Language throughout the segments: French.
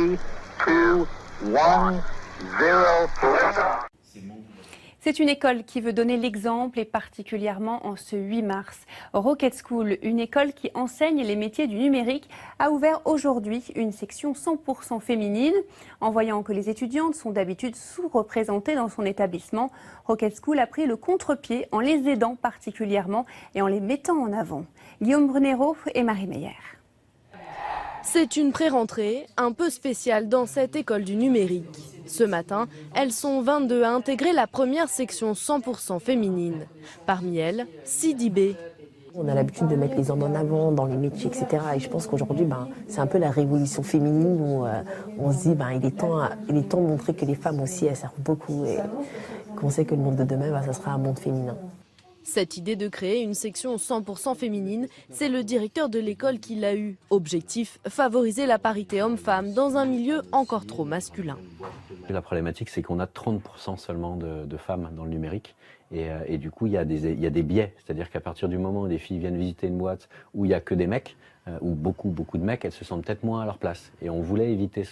3, 2, 1, 0. C'est une école qui veut donner l'exemple et particulièrement en ce 8 mars. Rocket School, une école qui enseigne les métiers du numérique, a ouvert aujourd'hui une section 100% féminine. En voyant que les étudiantes sont d'habitude sous-représentées dans son établissement, Rocket School a pris le contre-pied en les aidant particulièrement et en les mettant en avant. Guillaume Brunero et Marie Meyer. C'est une pré-rentrée un peu spéciale dans cette école du numérique. Ce matin, elles sont 22 à intégrer la première section 100% féminine. Parmi elles, Sidibé. On a l'habitude de mettre les hommes en avant dans les métiers, etc. Et je pense qu'aujourd'hui, c'est un peu la révolution féminine où on se dit il est temps de montrer que les femmes aussi, elles servent beaucoup et qu'on sait que le monde de demain, ça sera un monde féminin. Cette idée de créer une section 100% féminine, c'est le directeur de l'école qui l'a eue. Objectif, favoriser la parité homme-femme dans un milieu encore trop masculin. La problématique, c'est qu'on a 30% seulement de femmes dans le numérique. Et du coup, il y a des biais. C'est-à-dire qu'à partir du moment où des filles viennent visiter une boîte où il n'y a que des mecs, ou beaucoup de mecs, elles se sentent peut-être moins à leur place. Et on voulait éviter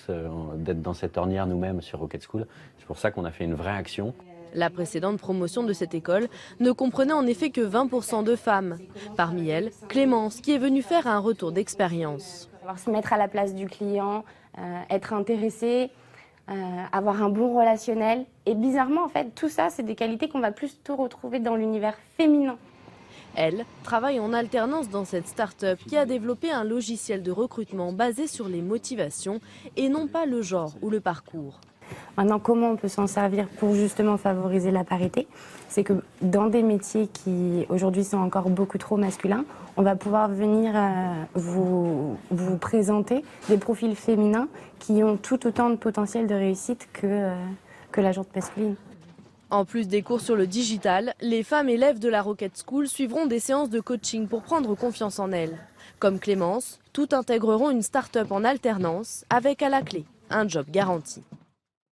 d'être dans cette ornière nous-mêmes sur Rocket School. C'est pour ça qu'on a fait une vraie action. La précédente promotion de cette école ne comprenait en effet que 20% de femmes. Parmi elles, Clémence, qui est venue faire un retour d'expérience. Se mettre à la place du client, être intéressé, avoir un bon relationnel. Et bizarrement, en fait, tout ça, c'est des qualités qu'on va plutôt retrouver dans l'univers féminin. Elle travaille en alternance dans cette start-up qui a développé un logiciel de recrutement basé sur les motivations et non pas le genre ou le parcours. Maintenant, comment on peut s'en servir pour justement favoriser la parité? C'est que dans des métiers qui aujourd'hui sont encore beaucoup trop masculins, on va pouvoir venir vous présenter des profils féminins qui ont tout autant de potentiel de réussite que la gente masculine. En plus des cours sur le digital, les femmes élèves de la Rocket School suivront des séances de coaching pour prendre confiance en elles. Comme Clémence, toutes intégreront une start-up en alternance avec à la clé un job garanti.